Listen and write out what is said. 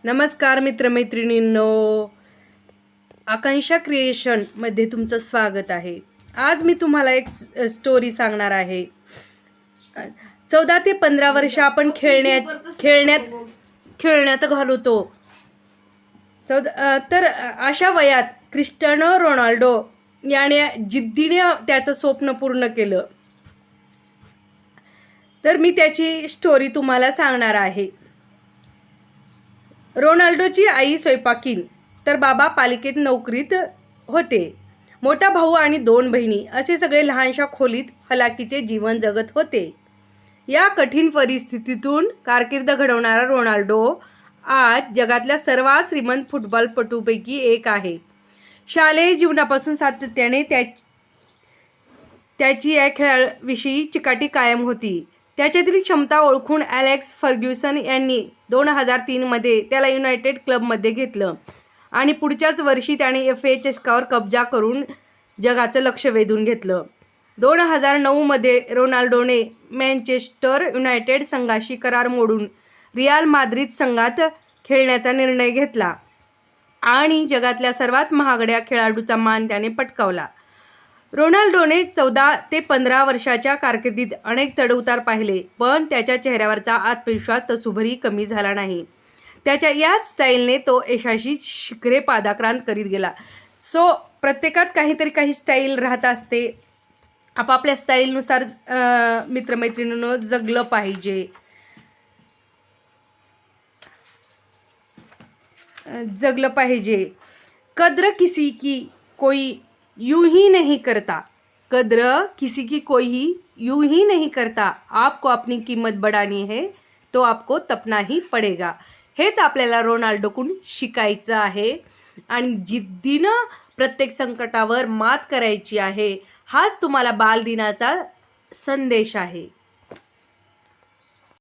नमस्कार मित्रमैत्रिणींनो, आकांक्षा क्रिएशनमध्ये तुमचं स्वागत आहे. आज मी तुम्हाला एक स्टोरी सांगणार आहे. 14 ते 15 वर्ष आपण खेळण्यात घालवतो. तर अशा वयात क्रिस्टियानो रोनाल्डो याने जिद्दीने त्याचं स्वप्न पूर्ण केलं. तर मी त्याची स्टोरी तुम्हाला सांगणार आहे. रोनाल्डोची आई स्वयंपाकीण तर बाबा पालिकेत नोकरीत होते. मोठा भाऊ आणि 2 बहिणी असे सगळे लहानशा खोलीत हलाखीचे जीवन जगत होते. या कठीण परिस्थितीतून कारकीर्द घडवणारा रोनाल्डो आज जगातल्या सर्वात श्रीमंत फुटबॉलपटूपैकी एक आहे. शालेय जीवनापासून सातत्याने त्याची या खेळाविषयी चिकाटी कायम होती. त्याच्यातील क्षमता ओळखून ॲलेक्स फर्ग्युसन यांनी 2003 मध्ये त्याला युनायटेड क्लबमध्ये घेतलं आणि पुढच्याच वर्षी त्याने FA चषकावर कब्जा करून जगाचं लक्ष वेधून घेतलं. 2009 मध्ये रोनाल्डोने मँचेस्टर युनायटेड संघाशी करार मोडून रियाल माद्रिद संघात खेळण्याचा निर्णय घेतला आणि जगातल्या सर्वात महागड्या खेळाडूचा मान त्याने पटकावला. रोनाल्डोने 14 ते 15 वर्षाच्या कारकिर्दीत अनेक चढउतार पाहिले, पण त्याच्या चेहऱ्यावरचा आत्मविश्वास तसूभरही कमी झाला नाही. त्याच्या याच स्टाईलने तो यशाची शिखरे पादाक्रांत करीत गेला. प्रत्येकात काही स्टाईल राहत असते. आपापल्या स्टाईलनुसार मित्रमैत्रिणींनो जगलं पाहिजे. कद्र किसी की कोई यूं ही नहीं करता. कद्र किसी की कोई यूं ही नहीं करता. आपको अपनी किंमत बढ़ानी है तो आपको तपना ही पडेगा. हेच आपल्याला रोनाल्डोकडून शिकायचं आहे आणि जिद्दीनं प्रत्येक संकटावर मात करायची आहे. हाच तुम्हाला बालदिनाचा संदेश आहे.